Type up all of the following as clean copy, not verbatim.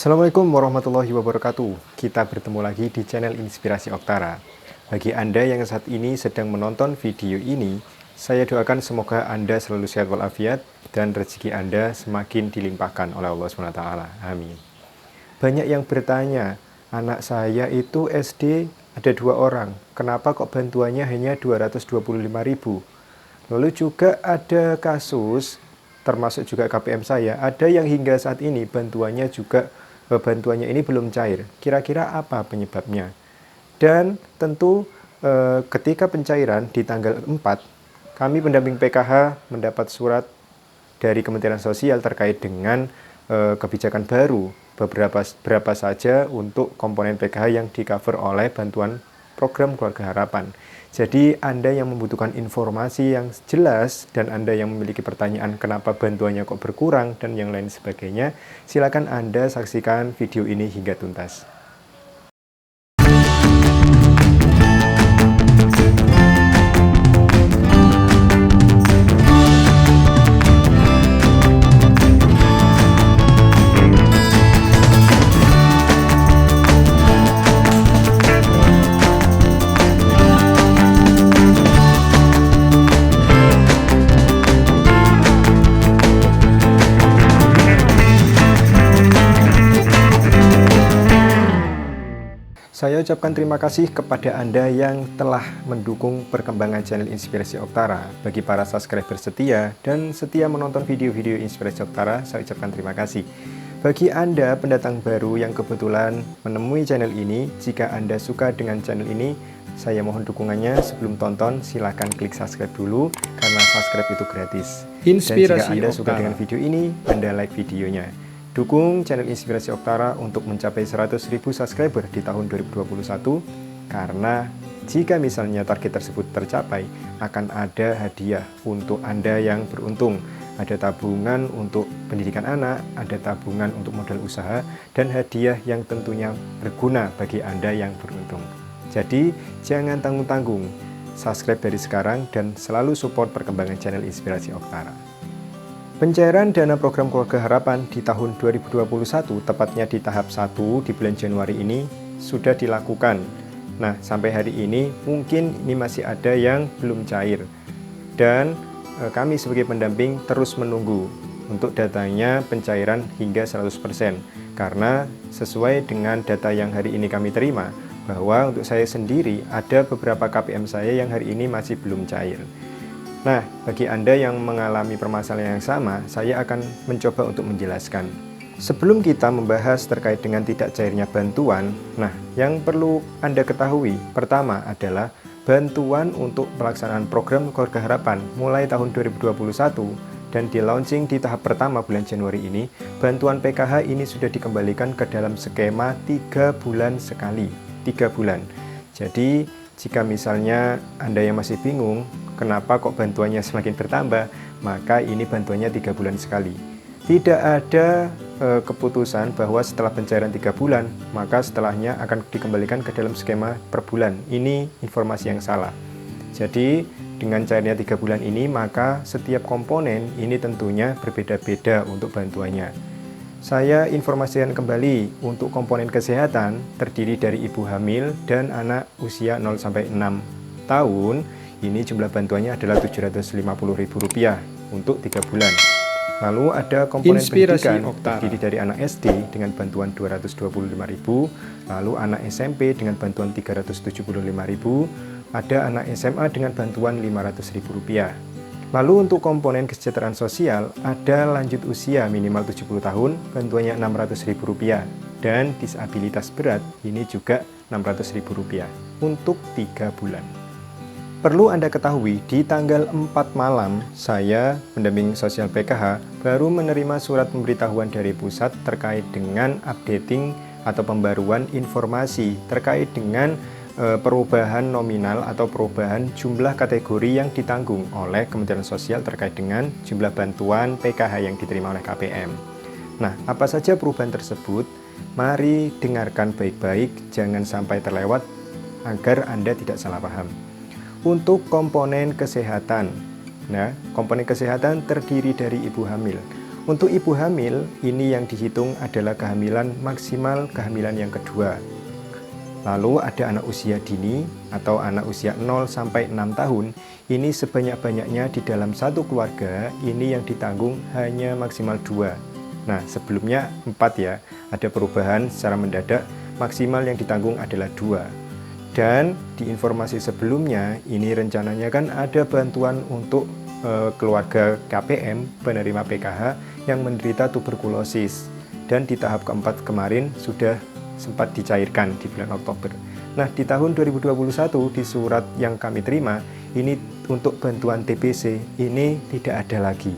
Assalamualaikum warahmatullahi wabarakatuh. Kita bertemu lagi di channel Inspirasi Oktara. Bagi Anda yang saat ini sedang menonton video ini, saya doakan semoga Anda selalu sehat walafiat dan rezeki Anda semakin dilimpahkan oleh Allah SWT. Amin. Banyak yang bertanya, anak saya itu SD ada 2 orang, kenapa kok bantuannya hanya 225.000? Lalu juga ada kasus, termasuk juga KPM saya, ada yang hingga saat ini bantuannya ini belum cair. Kira-kira apa penyebabnya? Dan tentu ketika pencairan di tanggal 4, kami pendamping PKH mendapat surat dari Kementerian Sosial terkait dengan kebijakan baru, berapa saja untuk komponen PKH yang di-cover oleh bantuan program Keluarga Harapan. Jadi Anda yang membutuhkan informasi yang jelas dan Anda yang memiliki pertanyaan kenapa bantuannya kok berkurang dan yang lain sebagainya, silakan Anda saksikan video ini hingga tuntas. Saya ucapkan terima kasih kepada Anda yang telah mendukung perkembangan channel Inspirasi Oktara. Bagi para subscriber setia dan setia menonton video-video Inspirasi Oktara, saya ucapkan terima kasih. Bagi Anda pendatang baru yang kebetulan menemui channel ini, jika Anda suka dengan channel ini, saya mohon dukungannya. Sebelum tonton, silahkan klik subscribe dulu, karena subscribe itu gratis. Dan jika Anda suka dengan video ini, Anda like videonya. Dukung channel Inspirasi Oktara untuk mencapai 100.000 subscriber di tahun 2021, karena jika misalnya target tersebut tercapai, akan ada hadiah untuk Anda yang beruntung. Ada tabungan untuk pendidikan anak, ada tabungan untuk modal usaha, dan hadiah yang tentunya berguna bagi Anda yang beruntung. Jadi, jangan tanggung-tanggung, subscribe dari sekarang dan selalu support perkembangan channel Inspirasi Oktara. Pencairan dana program Keluarga Harapan di tahun 2021, tepatnya di tahap 1 di bulan Januari ini, sudah dilakukan. Nah, sampai hari ini mungkin ini masih ada yang belum cair. Dan kami sebagai pendamping terus menunggu untuk datanya pencairan hingga 100%. Karena sesuai dengan data yang hari ini kami terima, bahwa untuk saya sendiri ada beberapa KPM saya yang hari ini masih belum cair. Nah, bagi Anda yang mengalami permasalahan yang sama, saya akan mencoba untuk menjelaskan. Sebelum kita membahas terkait dengan tidak cairnya bantuan, nah, yang perlu Anda ketahui, pertama adalah bantuan untuk pelaksanaan program Keluarga Harapan mulai tahun 2021 dan di launching di tahap pertama bulan Januari ini, bantuan PKH ini sudah dikembalikan ke dalam skema 3 bulan sekali, 3 bulan. Jadi, jika misalnya Anda yang masih bingung, kenapa kok bantuannya semakin bertambah, maka ini bantuannya 3 bulan sekali. Tidak ada keputusan bahwa setelah pencairan 3 bulan, maka setelahnya akan dikembalikan ke dalam skema per bulan. Ini informasi yang salah. Jadi, dengan cairnya 3 bulan ini, maka setiap komponen ini tentunya berbeda-beda untuk bantuannya. Saya informasikan kembali, untuk komponen kesehatan terdiri dari ibu hamil dan anak usia 0-6 tahun. Ini jumlah bantuannya adalah Rp750.000 untuk 3 bulan. Lalu ada komponen pendidikan terdiri dari anak SD dengan bantuan Rp225.000, lalu anak SMP dengan bantuan Rp375.000, ada anak SMA dengan bantuan Rp500.000. Lalu untuk komponen kesejahteraan sosial, ada lanjut usia minimal 70 tahun, bantuannya Rp600.000, dan disabilitas berat ini juga Rp600.000 untuk 3 bulan. Perlu Anda ketahui, di tanggal 4 malam, saya, pendamping sosial PKH, baru menerima surat pemberitahuan dari pusat terkait dengan updating atau pembaruan informasi terkait dengan perubahan nominal atau perubahan jumlah kategori yang ditanggung oleh Kementerian Sosial terkait dengan jumlah bantuan PKH yang diterima oleh KPM. Nah, apa saja perubahan tersebut? Mari dengarkan baik-baik, jangan sampai terlewat agar Anda tidak salah paham. Untuk komponen kesehatan, nah, komponen kesehatan terdiri dari ibu hamil. Untuk ibu hamil, ini yang dihitung adalah kehamilan maksimal kehamilan yang kedua. Lalu ada anak usia dini atau anak usia 0 sampai 6 tahun. Ini sebanyak-banyaknya di dalam satu keluarga, ini yang ditanggung hanya maksimal 2. Nah, sebelumnya 4 ya. Ada perubahan secara mendadak, maksimal yang ditanggung adalah 2. Dan di informasi sebelumnya, ini rencananya kan ada bantuan untuk keluarga KPM penerima PKH yang menderita tuberkulosis. Dan di tahap keempat kemarin sudah sempat dicairkan di bulan Oktober. Nah, di tahun 2021 di surat yang kami terima, ini untuk bantuan TBC ini tidak ada lagi.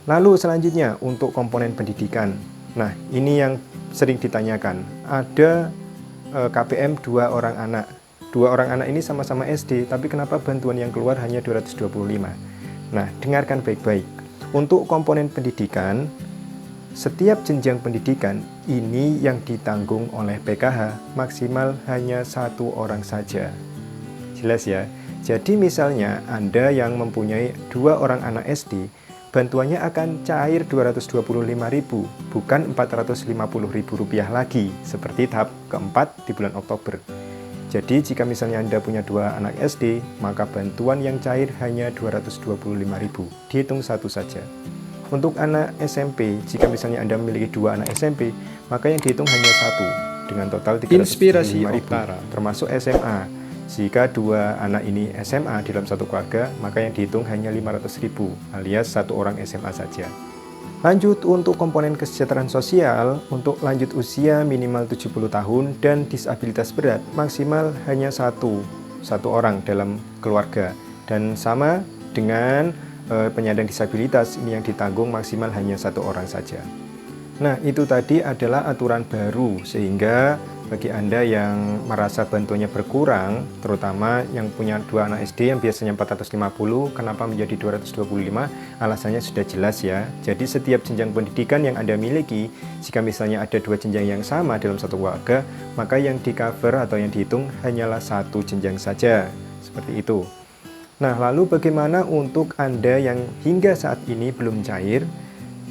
Lalu selanjutnya untuk komponen pendidikan. Nah, ini yang sering ditanyakan. Ada KPM 2 orang anak. 2 orang anak ini sama-sama SD, tapi kenapa bantuan yang keluar hanya 225? Nah, dengarkan baik-baik. Untuk komponen pendidikan, setiap jenjang pendidikan ini yang ditanggung oleh PKH maksimal hanya 1 orang saja. Jelas ya? Jadi misalnya Anda yang mempunyai 2 orang anak SD, bantuannya akan cair 225.000, bukan 450.000 rupiah lagi, seperti tahap keempat di bulan Oktober. Jadi jika misalnya Anda punya 2 anak SD, maka bantuan yang cair hanya 225.000, dihitung satu saja. Untuk anak SMP, jika misalnya Anda memiliki 2 anak SMP, maka yang dihitung hanya 1, dengan total 375.000, termasuk SMA. Jika 2 anak ini SMA dalam satu keluarga, maka yang dihitung hanya 500.000, alias 1 orang SMA saja. Lanjut untuk komponen kesejahteraan sosial, untuk lanjut usia minimal 70 tahun dan disabilitas berat maksimal hanya satu orang dalam keluarga. Dan sama dengan penyandang disabilitas, ini yang ditanggung maksimal hanya 1 orang saja. Nah, itu tadi adalah aturan baru, sehingga bagi Anda yang merasa bantuannya berkurang, terutama yang punya 2 anak SD yang biasanya 450, kenapa menjadi 225? Alasannya sudah jelas ya. Jadi setiap jenjang pendidikan yang Anda miliki, jika misalnya ada 2 jenjang yang sama dalam satu keluarga, maka yang di cover atau yang dihitung hanyalah 1 jenjang saja. Seperti itu. Nah, lalu bagaimana untuk Anda yang hingga saat ini belum cair?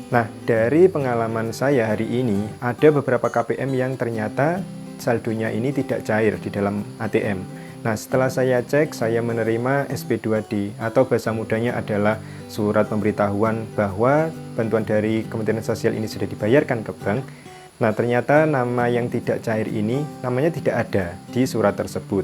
Nah, dari pengalaman saya hari ini, ada beberapa KPM yang ternyata saldonya ini tidak cair di dalam ATM. Nah, setelah saya cek, saya menerima SP2D atau bahasa mudanya adalah surat pemberitahuan bahwa bantuan dari Kementerian Sosial ini sudah dibayarkan ke bank. Nah, ternyata nama yang tidak cair ini namanya tidak ada di surat tersebut.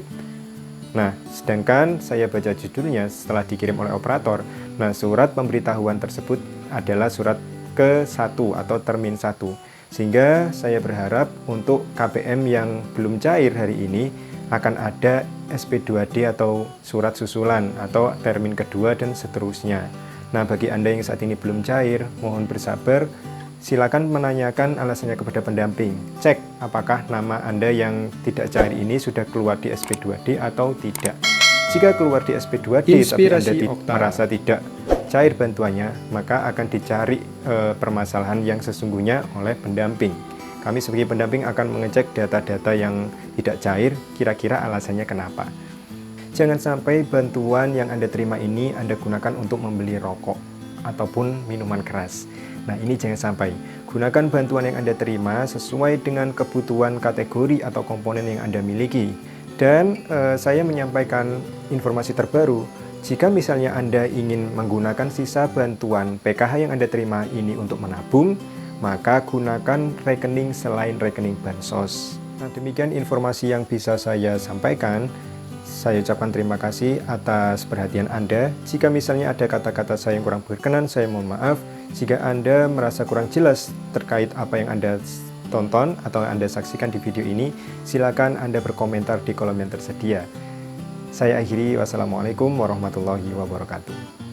Nah, sedangkan saya baca judulnya setelah dikirim oleh operator. Nah, surat pemberitahuan tersebut adalah surat ke-1 atau termin 1. Sehingga saya berharap untuk KPM yang belum cair hari ini akan ada SP2D atau surat susulan atau termin kedua dan seterusnya. Nah, bagi Anda yang saat ini belum cair, mohon bersabar. Silakan menanyakan alasannya kepada pendamping. Cek apakah nama Anda yang tidak cair ini sudah keluar di SP2D atau tidak. Jika keluar di SP2D tapi Anda merasa tidak cair bantuannya, maka akan dicari permasalahan yang sesungguhnya oleh pendamping. Kami sebagai pendamping akan mengecek data-data yang tidak cair, kira-kira alasannya kenapa. Jangan sampai bantuan yang Anda terima ini Anda gunakan untuk membeli rokok ataupun minuman keras. Nah, ini jangan sampai. Gunakan bantuan yang Anda terima sesuai dengan kebutuhan kategori atau komponen yang Anda miliki. Dan saya menyampaikan informasi terbaru. Jika misalnya Anda ingin menggunakan sisa bantuan PKH yang Anda terima ini untuk menabung, maka gunakan rekening selain rekening Bansos. Nah, demikian informasi yang bisa saya sampaikan. Saya ucapkan terima kasih atas perhatian Anda. Jika misalnya ada kata-kata saya yang kurang berkenan, saya mohon maaf. Jika Anda merasa kurang jelas terkait apa yang Anda tonton atau Anda saksikan di video ini, silakan Anda berkomentar di kolom yang tersedia. Saya akhiri, wassalamualaikum warahmatullahi wabarakatuh.